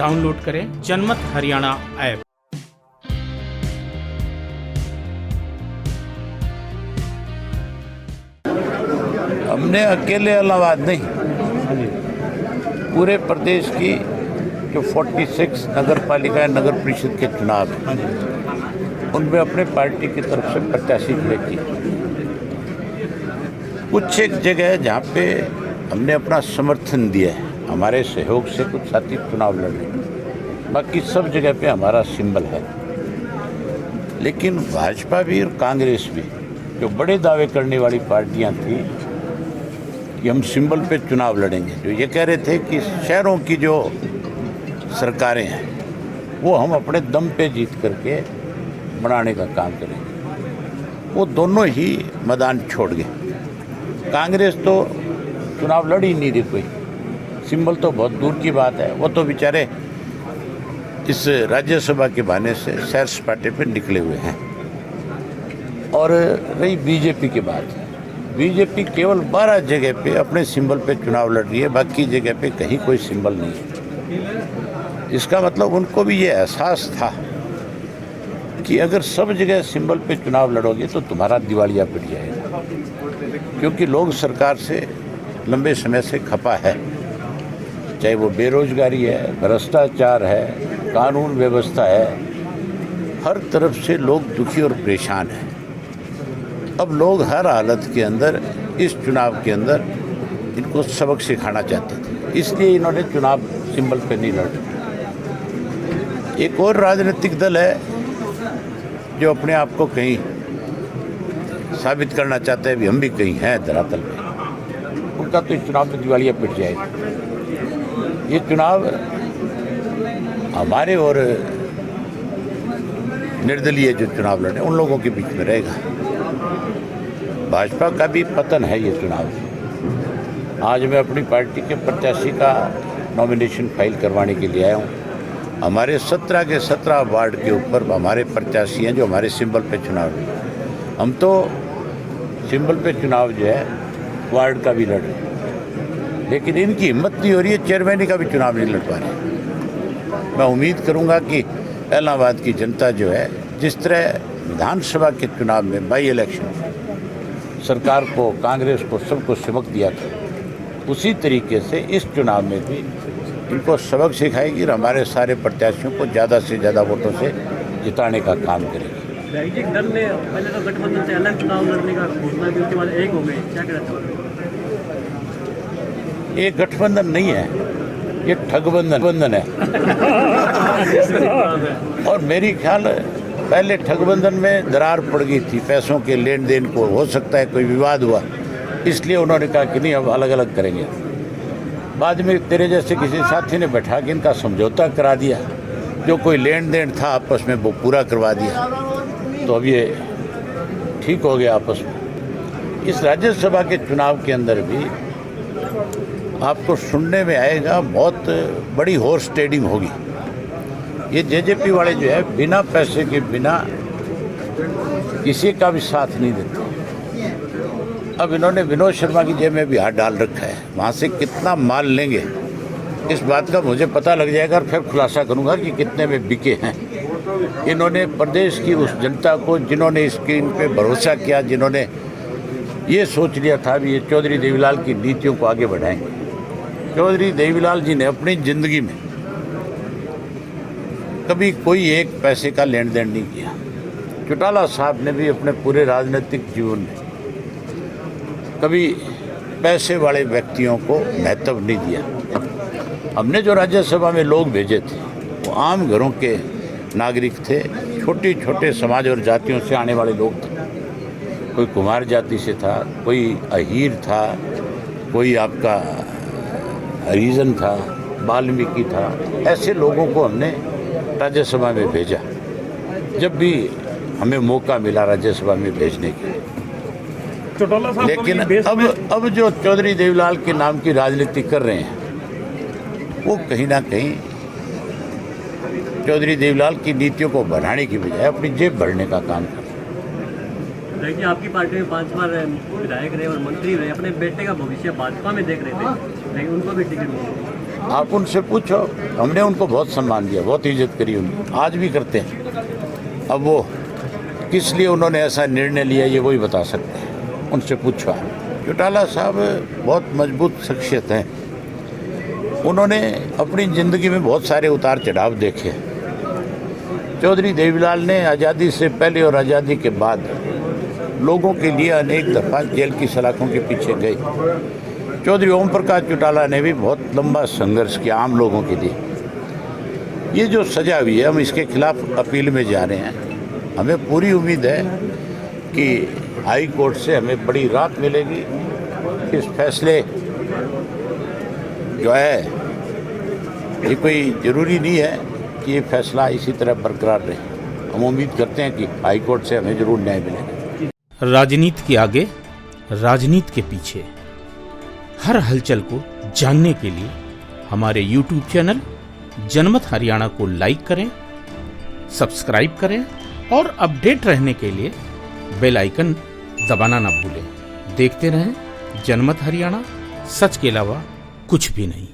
Download करें जनमत Haryana app. हमने अकेले इलाहाबाद नहीं, पूरे प्रदेश की जो 46 नगर पालिका नगर परिषद के चुनाव हैं उनमें अपने पार्टी की तरफ से प्रत्याशी खड़े किए। कुछ एक जगह जहाँ पे हमने अपना समर्थन दिया है, हमारे सहयोग से कुछ साथी चुनाव लड़ रहे हैं, बाकी सब जगह पे हमारा सिंबल है। लेकिन भाजपा भी और कांग्रेस भी, जो बड़े दावे करने वाली पार्टियां थी कि हम सिंबल पे चुनाव लड़ेंगे, जो ये कह रहे थे कि शहरों की जो सरकारें हैं वो हम अपने दम पे जीत करके बनाने का काम करेंगे, वो दोनों ही मैदान छोड़ गए। कांग्रेस तो चुनाव लड़ ही नहीं रही, कोई सिंबल तो बहुत दूर की बात है। वो तो बेचारे इस राज्यसभा के बहाने से सैर सपाटे पे निकले हुए हैं। और रही बीजेपी की बात, बीजेपी केवल 12 जगह पे अपने सिंबल पे चुनाव लड़ रही है, बाकी जगह पे कहीं कोई सिंबल नहीं है। इसका मतलब उनको भी ये एहसास था कि अगर सब जगह सिंबल पे चुनाव लड़ोगे तो तुम्हारा दिवालिया पिट जाएगा, क्योंकि लोग सरकार से लंबे समय से खपा है, चाहे वो बेरोजगारी है, भ्रष्टाचार है, कानून व्यवस्था है, हर तरफ से लोग दुखी और परेशान हैं। अब लोग हर हालत के अंदर इस चुनाव के अंदर इनको सबक सिखाना चाहते थे, इसलिए इन्होंने चुनाव सिंबल पे नहीं लड़ा। एक और राजनीतिक दल है जो अपने आप को कहीं साबित करना चाहता है भी हम भी कहीं हैं धरातल पे, उनका तो इस चुनाव में दिवालिया पिट जाएगा। ये चुनाव हमारे और निर्दलीय जो चुनाव लड़े उन लोगों के बीच में रहेगा। भाजपा का भी पतन है ये चुनाव। आज मैं अपनी पार्टी के प्रत्याशी का नॉमिनेशन फाइल करवाने के लिए आया हूँ। हमारे 17 के 17 वार्ड के ऊपर हमारे प्रत्याशी हैं जो हमारे सिंबल पे चुनाव लड़ रहे हैं। हम तो सिंबल पे चुनाव जो है वार्ड का भी लड़ रहे हैं, लेकिन इनकी हिम्मत नहीं हो रही है, चेयरमैन का भी चुनाव नहीं लड़ पा रहे। मैं उम्मीद करूंगा कि इलाहाबाद की जनता जो है, जिस तरह विधानसभा के चुनाव में बाई इलेक्शन सरकार को, कांग्रेस को, सबको सबक दिया था, उसी तरीके से इस चुनाव में भी इनको सबक सिखाएगी और हमारे सारे प्रत्याशियों को ज़्यादा से ज़्यादा वोटों से जिताने का काम करेगी। दल ने पहले तो गठबंधन से अलग चुनाव लड़ने का घोषणा की, उसके बाद एक हो गए, क्या कहना चाहोगे? ये गठबंधन नहीं है, ये ठगबंधन है। और मेरी ख्याल पहले ठगबंधन में दरार पड़ गई थी, पैसों के लेन देन को, हो सकता है कोई विवाद हुआ, इसलिए उन्होंने कहा कि नहीं हम अलग अलग करेंगे। बाद में तेरे जैसे किसी साथी ने बैठा के इनका समझौता करा दिया, जो कोई लेन देन था आपस में वो पूरा करवा दिया, तो अब ये ठीक हो गया आपस में। इस राज्यसभा के चुनाव के अंदर भी आपको सुनने में आएगा बहुत बड़ी हॉर्स ट्रेडिंग होगी। ये जेजेपी वाले जो है बिना पैसे के, बिना किसी का भी साथ नहीं देते। अब इन्होंने विनोद शर्मा की जेब में भी हाथ डाल रखा है, वहाँ से कितना माल लेंगे इस बात का मुझे पता लग जाएगा और फिर खुलासा करूँगा कि कितने में बिके हैं। इन्होंने प्रदेश की उस जनता को, जिन्होंने स्कीम पे भरोसा किया, जिन्होंने ये सोच लिया था भी ये चौधरी देवीलाल की नीतियों को आगे बढ़ाएंगे, चौधरी देवीलाल जी ने अपनी ज़िंदगी में कभी कोई एक पैसे का लेन देन नहीं किया। चौटाला साहब ने भी अपने पूरे राजनीतिक जीवन में कभी पैसे वाले व्यक्तियों को महत्व नहीं दिया। हमने जो राज्यसभा में लोग भेजे थे वो आम घरों के नागरिक थे, छोटे छोटे समाज और जातियों से आने वाले लोग थे। कोई कुमार जाति से था, कोई अहीर था, कोई आपका हरिजन था, वाल्मीकि था। ऐसे लोगों को हमने राज्यसभा में भेजा, जब भी हमें मौका मिला राज्यसभा में भेजने के। लेकिन अब जो चौधरी देवीलाल के नाम की राजनीति कर रहे हैं वो कहीं ना कहीं चौधरी देवीलाल की नीतियों को बढ़ाने की बजाय अपनी जेब भरने का काम कर रहे हैं। देखिए आपकी पार्टी में 5 बार विधायक रहे और मंत्री रहे, अपने बेटे का भविष्य भाजपा में देख रहे थे, लेकिन उनको भी टिकट मिली। आप उनसे पूछो, हमने उनको बहुत सम्मान दिया, बहुत इज्जत करी उनकी, आज भी करते हैं। अब वो किस लिए उन्होंने ऐसा निर्णय लिया ये वही बता सकते हैं, उनसे पूछो। चौटाला साहब बहुत मजबूत शख्सियत हैं, उन्होंने अपनी ज़िंदगी में बहुत सारे उतार चढ़ाव देखे। चौधरी देवीलाल ने आज़ादी से पहले और आज़ादी के बाद लोगों के लिए अनेक दफ़ा जेल की सलाखों के पीछे गए। चौधरी ओम प्रकाश चौटाला ने भी बहुत लंबा संघर्ष किया आम लोगों के लिए। ये जो सजा हुई है, हम इसके खिलाफ अपील में जा रहे हैं। हमें पूरी उम्मीद है कि हाई कोर्ट से हमें बड़ी राहत मिलेगी। इस फैसले जो है ये कोई ज़रूरी नहीं है कि ये फैसला इसी तरह बरकरार रहे। हम उम्मीद करते हैं कि हाई कोर्ट से हमें ज़रूर न्याय मिलेगा। राजनीति के आगे, राजनीति के पीछे, हर हलचल को जानने के लिए हमारे YouTube चैनल जनमत हरियाणा को लाइक करें, सब्सक्राइब करें और अपडेट रहने के लिए बेल आइकन दबाना ना भूलें। देखते रहें जनमत हरियाणा, सच के अलावा कुछ भी नहीं।